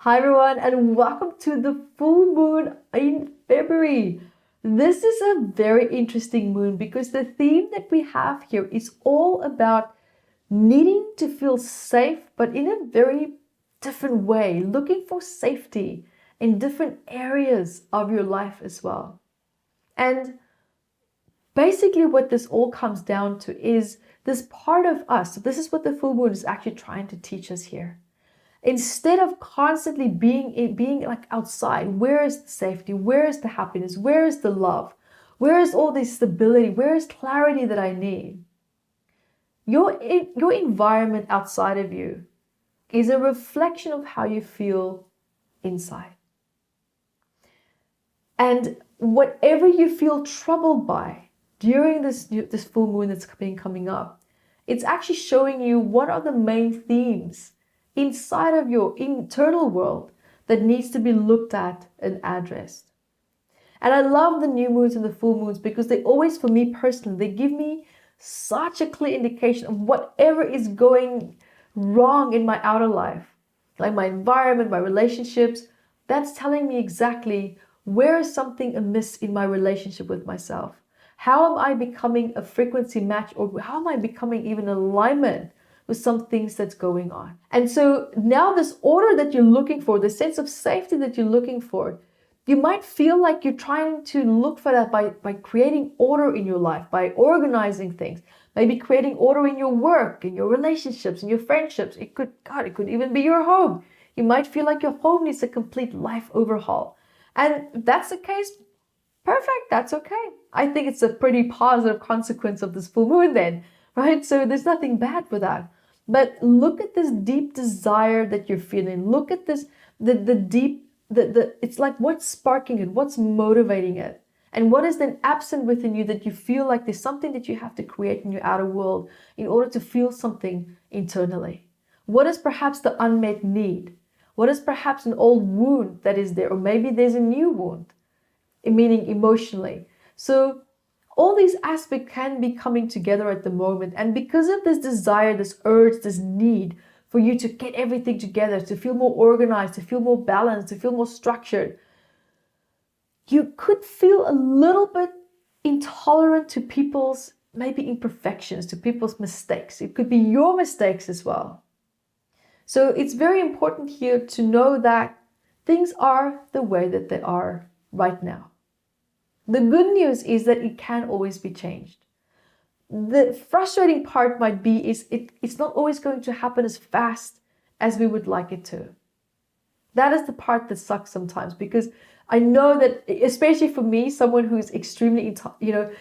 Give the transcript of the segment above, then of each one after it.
Hi everyone, and welcome to the full moon in February. This is a very interesting moon because the theme that we have here is all about needing to feel safe, but in a very different way, looking for safety in different areas of your life as well. And basically what this all comes down to is this part of us. So this is what the full moon is actually trying to teach us here. Instead of constantly being like outside, where is the safety? Where is the happiness? Where is the love? Where is all this stability? Where is clarity that I need? Your environment outside of you is a reflection of how you feel inside. And whatever you feel troubled by during this full moon that's coming up, it's actually showing you what are the main themes inside of your internal world that needs to be looked at and addressed. And I love the new moons and the full moons because they always, for me personally, they give me such a clear indication of whatever is going wrong in my outer life, like my environment, my relationships. That's telling me exactly where is something amiss in my relationship with myself. How am I becoming a frequency match, or how am I becoming even alignment with some things that's going on? And so now this order that you're looking for, the sense of safety that you're looking for, you might feel like you're trying to look for that by creating order in your life, by organizing things, maybe creating order in your work, in your relationships, in your friendships. It could even be your home. You might feel like your home needs a complete life overhaul. And if that's the case, perfect, that's okay. I think it's a pretty positive consequence of this full moon then, right? So there's nothing bad with that. But look at this deep desire that you're feeling. Look at this, it's like what's sparking it, what's motivating it, and what is then absent within you that you feel like there's something that you have to create in your outer world in order to feel something internally. What is perhaps the unmet need? What is perhaps an old wound that is there? Or maybe there's a new wound, meaning emotionally. So all these aspects can be coming together at the moment. And because of this desire, this urge, this need for you to get everything together, to feel more organized, to feel more balanced, to feel more structured, you could feel a little bit intolerant to people's maybe imperfections, to people's mistakes. It could be your mistakes as well. So it's very important here to know that things are the way that they are right now. The good news is that it can always be changed. The frustrating part might be it's not always going to happen as fast as we would like it to. That is the part that sucks sometimes, because I know that, especially for me, someone who's extremely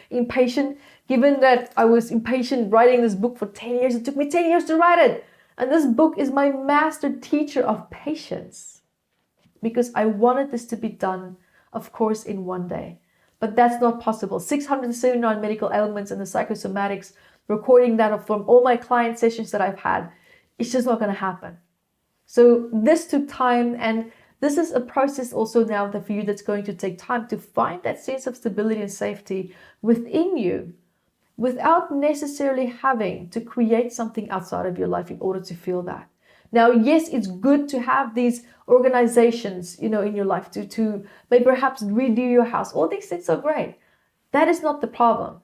impatient, given that I was impatient writing this book for 10 years, it took me 10 years to write it. And this book is my master teacher of patience, because I wanted this to be done, of course, in one day. But that's not possible. 679 medical ailments and the psychosomatics, recording that from all my client sessions that I've had, it's just not going to happen. So this took time, and this is a process also now that for you that's going to take time to find that sense of stability and safety within you, without necessarily having to create something outside of your life in order to feel that. Now, yes, it's good to have these organizations, in your life to maybe perhaps redo your house. All these things are great. That is not the problem.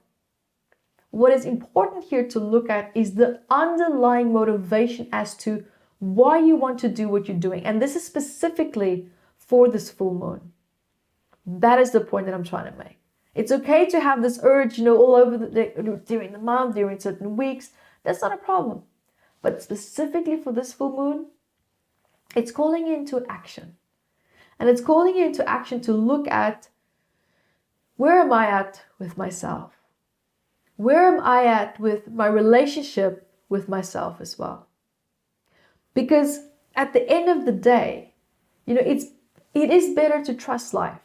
What is important here to look at is the underlying motivation as to why you want to do what you're doing. And this is specifically for this full moon. That is the point that I'm trying to make. It's okay to have this urge, all over during the month, during certain weeks. That's not a problem. But specifically for this full moon, it's calling you into action. And it's calling you into action to look at, where am I at with myself? Where am I at with my relationship with myself as well? Because at the end of the day, it is better to trust life.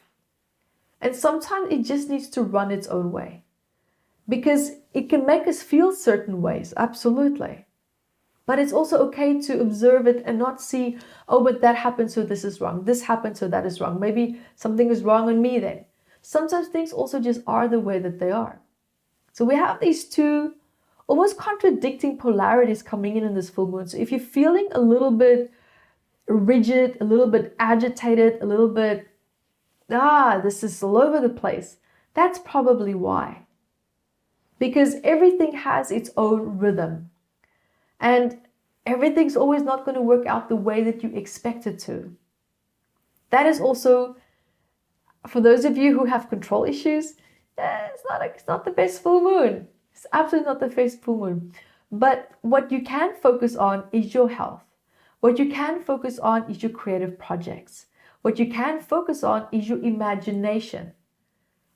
And sometimes it just needs to run its own way. Because it can make us feel certain ways, absolutely. But it's also okay to observe it and not see, oh, but that happened, so this is wrong. This happened, so that is wrong. Maybe something is wrong on me then. Sometimes things also just are the way that they are. So we have these two almost contradicting polarities coming in this full moon. So if you're feeling a little bit rigid, a little bit agitated, a little bit, this is all over the place. That's probably why. Because everything has its own rhythm. And everything's always not going to work out the way that you expect it to. That is also, for those of you who have control issues, it's not the best full moon. It's absolutely not the best full moon. But what you can focus on is your health. What you can focus on is your creative projects. What you can focus on is your imagination.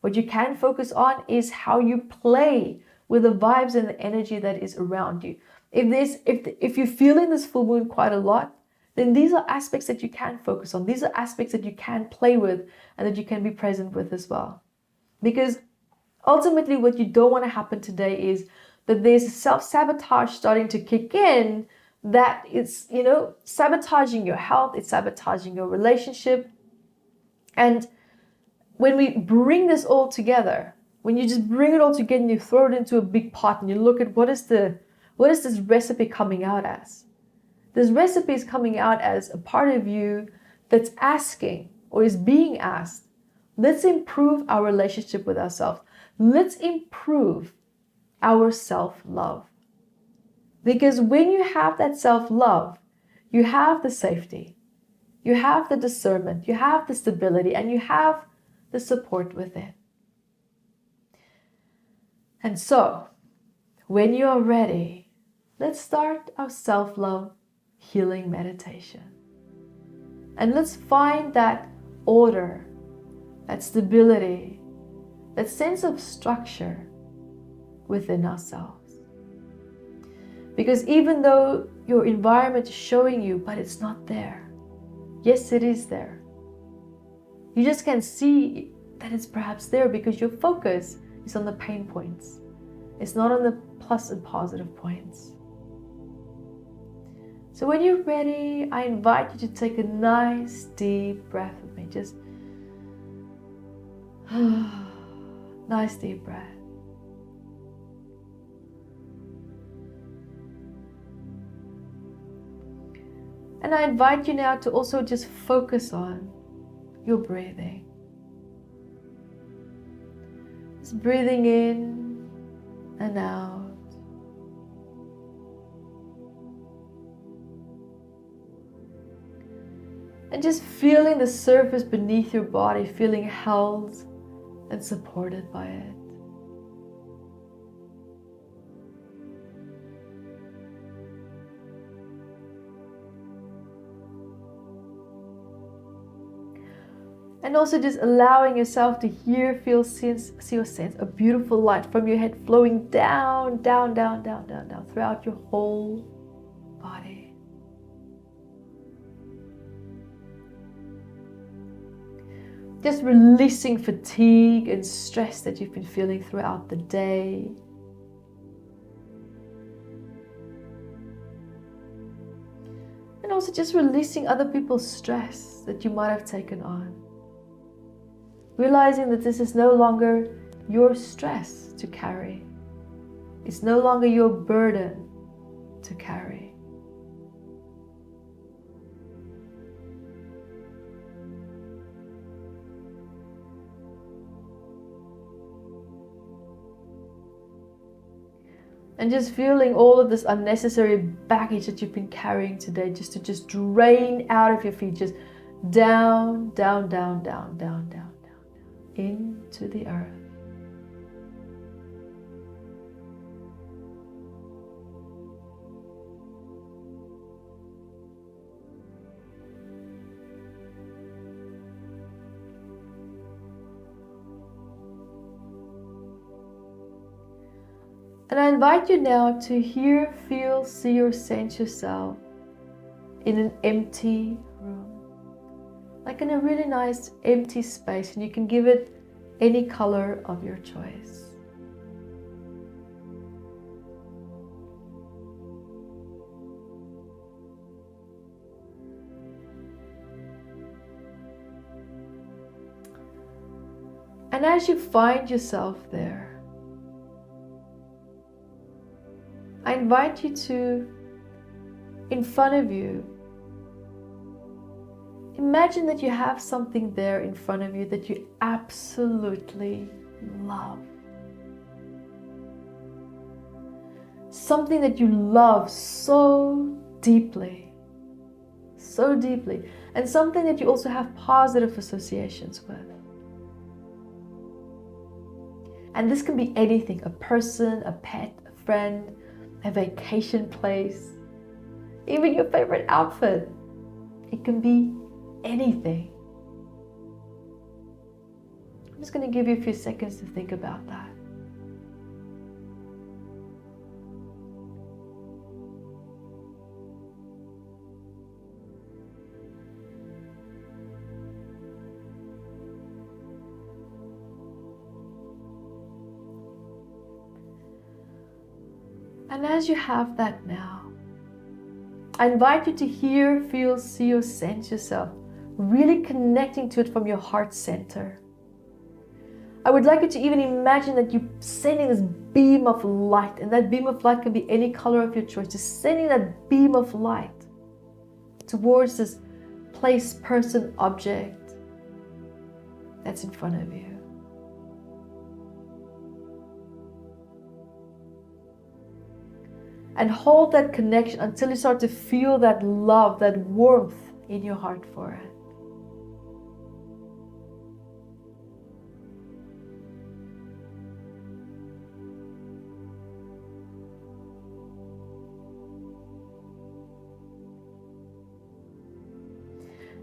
What you can focus on is how you play with the vibes and the energy that is around you. If you're feeling this full moon quite a lot, then these are aspects that you can focus on. These are aspects that you can play with and that you can be present with as well. Because ultimately what you don't want to happen today is that there's self-sabotage starting to kick in, that it's, sabotaging your health, it's sabotaging your relationship. And when we bring this all together, when you just bring it all together and you throw it into a big pot and you look at what is this recipe coming out as? This recipe is coming out as a part of you that's asking or is being asked, let's improve our relationship with ourselves. Let's improve our self-love. Because when you have that self-love, you have the safety, you have the discernment, you have the stability, and you have the support within. And so, when you are ready, let's start our self-love healing meditation. And let's find that order, that stability, that sense of structure within ourselves. Because even though your environment is showing you, but it's not there. Yes, it is there. You just can see that it's perhaps there because your focus is on the pain points. It's not on the plus and positive points. So when you're ready, I invite you to take a nice deep breath with me. Just nice deep breath. And I invite you now to also just focus on your breathing. Just breathing in and out. And just feeling the surface beneath your body, feeling held and supported by it. And also just allowing yourself to hear, feel, sense a beautiful light from your head flowing down, down, down, down, down, down throughout your whole body. Just releasing fatigue and stress that you've been feeling throughout the day. And also just releasing other people's stress that you might have taken on. Realizing that this is no longer your stress to carry. It's no longer your burden to carry. And just feeling all of this unnecessary baggage that you've been carrying today, just to drain out of your feet, just down, down, down, down, down, down. Into the earth. And I invite you now to hear, feel, see, or sense yourself in an empty room. Like in a really nice empty space, and you can give it any color of your choice. And as you find yourself there, I invite you to, in front of you, Imagine that you have something there in front of you that you absolutely love. Something that you love so deeply, and something that you also have positive associations with. And this can be anything: a person, a pet, a friend, a vacation place, even your favorite outfit. It can be anything. I'm just going to give you a few seconds to think about that. And as you have that now, I invite you to hear, feel, see, or sense yourself really connecting to it from your heart center. I would like you to even imagine that you're sending this beam of light, and that beam of light can be any color of your choice. Just sending that beam of light towards this place, person, object that's in front of you. And hold that connection until you start to feel that love, that warmth in your heart for it.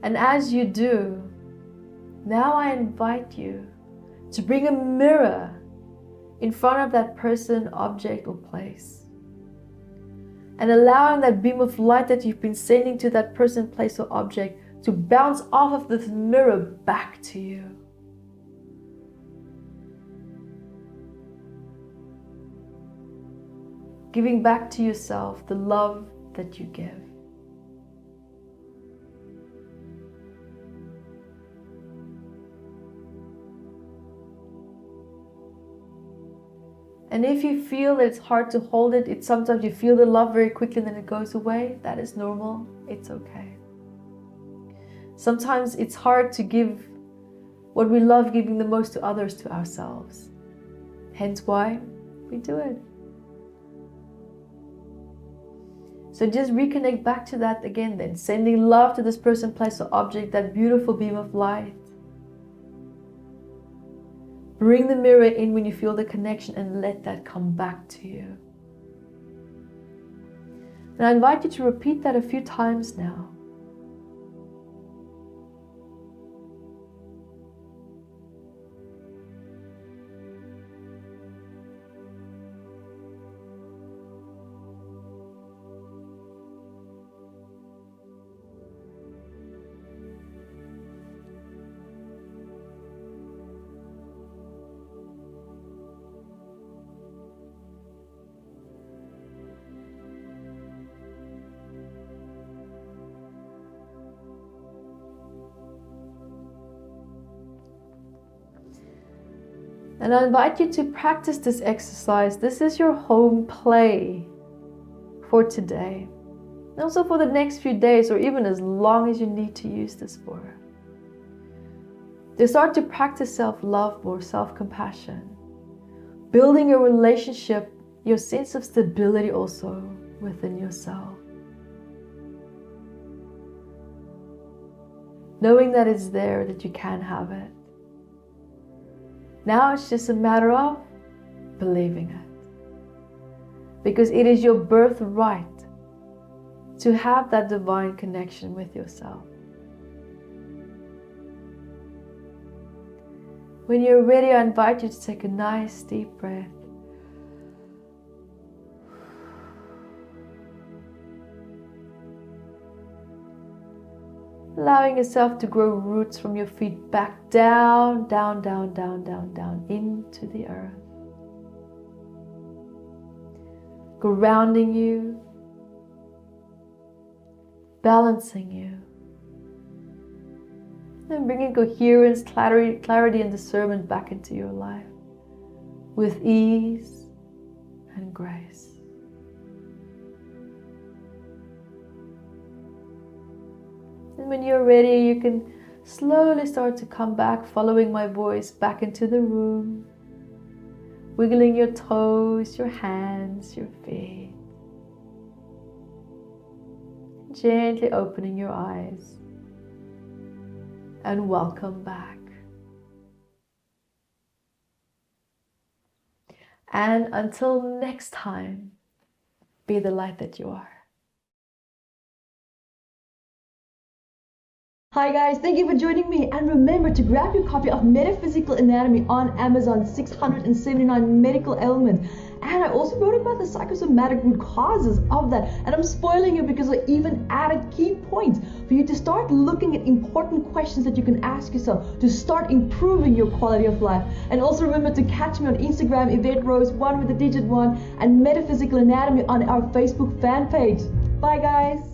And as you do, now I invite you to bring a mirror in front of that person, object, or place. And allowing that beam of light that you've been sending to that person, place, or object to bounce off of this mirror back to you. Giving back to yourself the love that you give. And if you feel that it's hard to hold it, sometimes you feel the love very quickly and then it goes away. That is normal. It's okay. Sometimes it's hard to give what we love giving the most to others, to ourselves. Hence why we do it. So just reconnect back to that again then. Sending love to this person, place, or object, that beautiful beam of light. Bring the mirror in when you feel the connection and let that come back to you. And I invite you to repeat that a few times now. And I invite you to practice this exercise. This is your home play for today. And also for the next few days, or even as long as you need to use this for. To start to practice self-love more, self-compassion. Building your relationship, your sense of stability also within yourself. Knowing that it's there, that you can have it. Now it's just a matter of believing it. Because it is your birthright to have that divine connection with yourself. When you're ready, I invite you to take a nice deep breath. Allowing yourself to grow roots from your feet back down, down, down, down, down, down into the earth. Grounding you, balancing you, and bringing coherence, clarity and discernment back into your life with ease and grace. And when you're ready, you can slowly start to come back, following my voice, back into the room. Wiggling your toes, your hands, your feet. Gently opening your eyes. And welcome back. And until next time, be the light that you are. Hi guys, thank you for joining me, and remember to grab your copy of Metaphysical Anatomy on Amazon, 679 medical ailments. And I also wrote about the psychosomatic root causes of that, and I'm spoiling you because I even added key points for you to start looking at important questions that you can ask yourself to start improving your quality of life. And also remember to catch me on Instagram, Evette Rose, 1 with the digit 1, and Metaphysical Anatomy on our Facebook fan page. Bye guys!